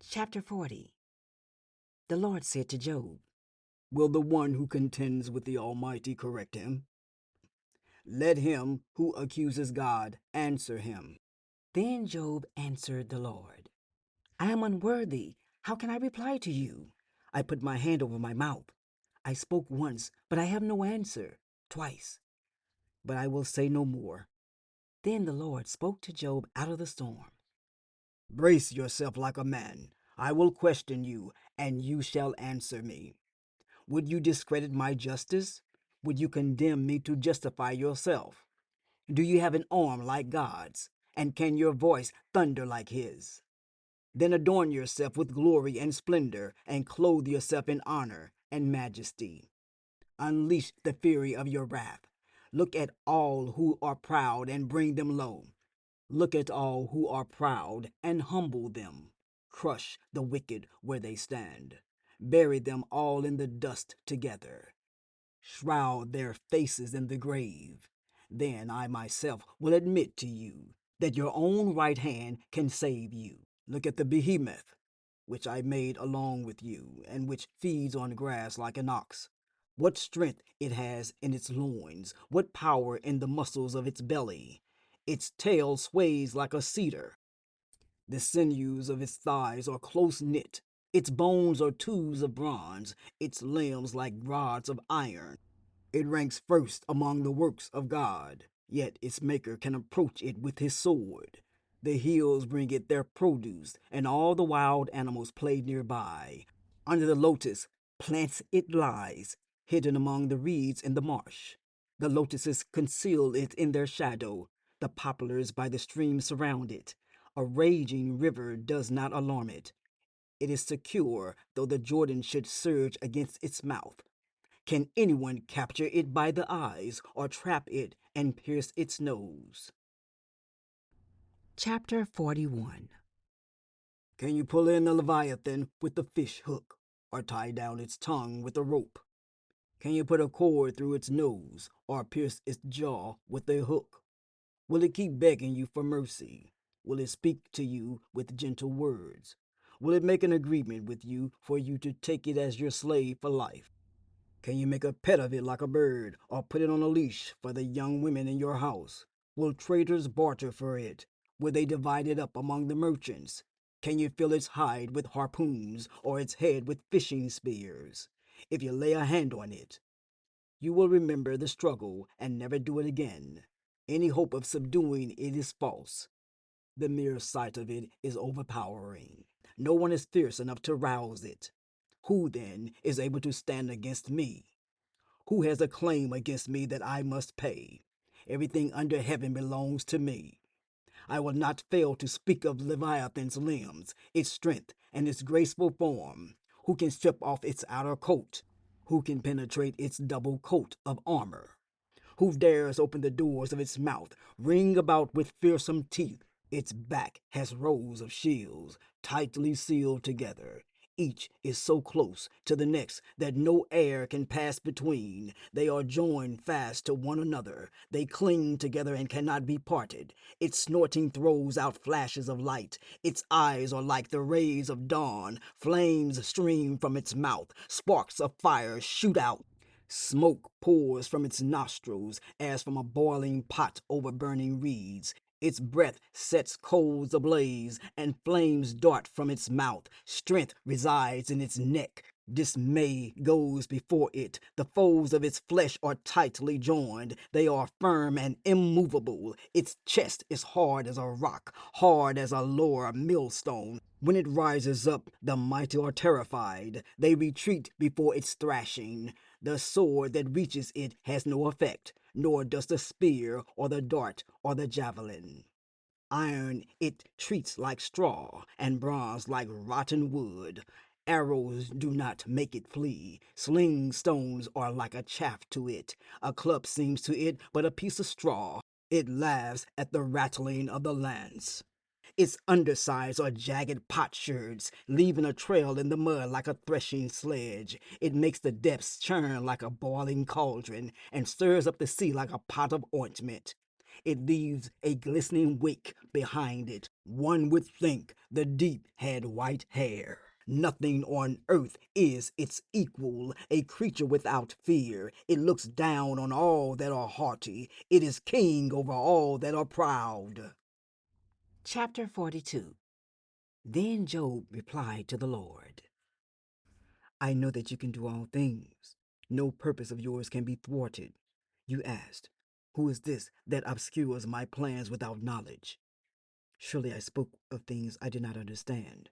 Chapter 40. The Lord said to Job, Will the one who contends with the Almighty correct him? Let him who accuses God answer him. Then Job answered the Lord, I am unworthy. How can I reply to you? I put my hand over my mouth. I spoke once, but I have no answer. Twice, but I will say no more. Then the Lord spoke to Job out of the storm. Brace yourself like a man. I will question you, and you shall answer me. Would you discredit my justice? Would you condemn me to justify yourself? Do you have an arm like God's? And can your voice thunder like his? Then adorn yourself with glory and splendor, and clothe yourself in honor and majesty. Unleash the fury of your wrath. Look at all who are proud and bring them low. Look at all who are proud and humble them. Crush the wicked where they stand. Bury them all in the dust together. Shroud their faces in the grave. Then I myself will admit to you that your own right hand can save you. Look at the behemoth, which I made along with you, and which feeds on grass like an ox. What strength it has in its loins, what power in the muscles of its belly. Its tail sways like a cedar. The sinews of its thighs are close knit. Its bones are tubes of bronze, its limbs like rods of iron. It ranks first among the works of God, yet its maker can approach it with his sword. The hills bring it their produce, and all the wild animals play nearby. Under the lotus plants it lies, hidden among the reeds in the marsh. The lotuses conceal it in their shadow. The poplars by the stream surround it. A raging river does not alarm it. It is secure, though the Jordan should surge against its mouth. Can anyone capture it by the eyes, or trap it and pierce its nose? Chapter 41. Can you pull in the Leviathan with the fish hook, or tie down its tongue with a rope? Can you put a cord through its nose, or pierce its jaw with a hook? Will it keep begging you for mercy? Will it speak to you with gentle words? Will it make an agreement with you for you to take it as your slave for life? Can you make a pet of it like a bird, or put it on a leash for the young women in your house? Will traders barter for it? Will they divide it up among the merchants? Can you fill its hide with harpoons, or its head with fishing spears? If you lay a hand on it, you will remember the struggle and never do it again. Any hope of subduing it is false. The mere sight of it is overpowering. No one is fierce enough to rouse it. Who, then, is able to stand against me? Who has a claim against me that I must pay? Everything under heaven belongs to me. I will not fail to speak of Leviathan's limbs, its strength, and its graceful form. Who can strip off its outer coat? Who can penetrate its double coat of armor? Who dares open the doors of its mouth, ring about with fearsome teeth? Its back has rows of shields, tightly sealed together. Each is so close to the next that no air can pass between. They are joined fast to one another. They cling together and cannot be parted. Its snorting throws out flashes of light. Its eyes are like the rays of dawn. Flames stream from its mouth. Sparks of fire shoot out. Smoke pours from its nostrils as from a boiling pot over burning reeds. Its breath sets coals ablaze, and flames dart from its mouth. Strength resides in its neck. Dismay goes before it. The folds of its flesh are tightly joined. They are firm and immovable. Its chest is hard as a rock, hard as a lower millstone. When it rises up, the mighty are terrified. They retreat before its thrashing. The sword that reaches it has no effect, nor does the spear or the dart or the javelin. Iron it treats like straw, and bronze like rotten wood. Arrows do not make it flee. Sling stones are like a chaff to it. A club seems to it but a piece of straw. It laughs at the rattling of the lance. Its undersides are jagged potsherds, leaving a trail in the mud like a threshing sledge. It makes the depths churn like a boiling cauldron, and stirs up the sea like a pot of ointment. It leaves a glistening wake behind it. One would think the deep had white hair. Nothing on earth is its equal, a creature without fear. It looks down on all that are haughty. It is king over all that are proud. Chapter 42. Then Job replied to the Lord, I know that you can do all things. No purpose of yours can be thwarted. You asked, who is this that obscures my plans without knowledge? Surely I spoke of things I did not understand,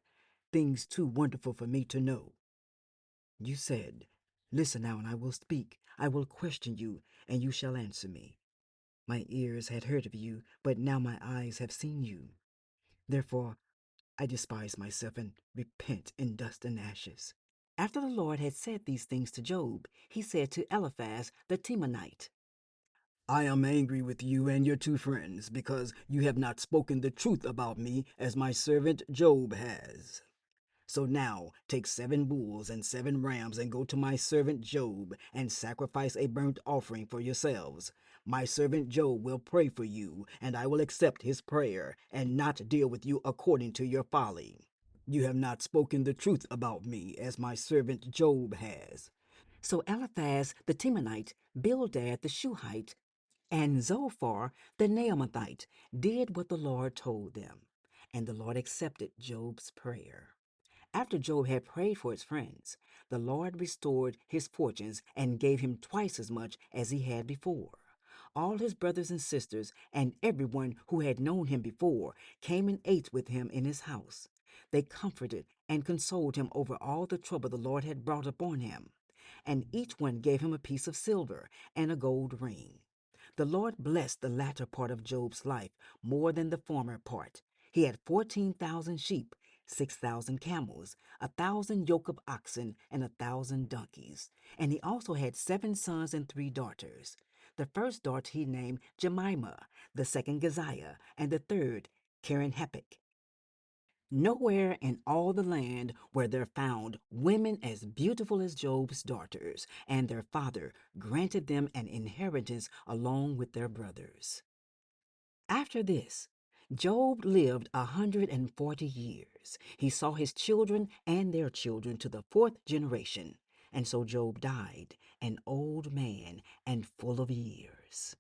things too wonderful for me to know. You said, listen now, and I will speak. I will question you, and you shall answer me. My ears had heard of you, but now my eyes have seen you. Therefore, I despise myself and repent in dust and ashes. After the Lord had said these things to Job, he said to Eliphaz the Temanite, I am angry with you and your two friends, because you have not spoken the truth about me as my servant Job has. So now take 7 bulls and 7 rams and go to my servant Job and sacrifice a burnt offering for yourselves. My servant Job will pray for you, and I will accept his prayer and not deal with you according to your folly. You have not spoken the truth about me as my servant Job has. So Eliphaz the Temanite, Bildad the Shuhite, and Zophar the Naamathite did what the Lord told them, and the Lord accepted Job's prayer. After Job had prayed for his friends, the Lord restored his fortunes and gave him twice as much as he had before. All his brothers and sisters and everyone who had known him before came and ate with him in his house. They comforted and consoled him over all the trouble the Lord had brought upon him, and each one gave him a piece of silver and a gold ring. The Lord blessed the latter part of Job's life more than the former part. He had 14,000 sheep, 6,000 camels, 1,000 yoke of oxen, and 1,000 donkeys. And he also had 7 sons and 3 daughters. The first daughter he named Jemimah, the second Keziah, and the third Keren-happuch. Nowhere in all the land were there found women as beautiful as Job's daughters, and their father granted them an inheritance along with their brothers. After this, Job lived 140 years. He saw his children and their children to the 4th generation, and so Job died, an old man and full of years.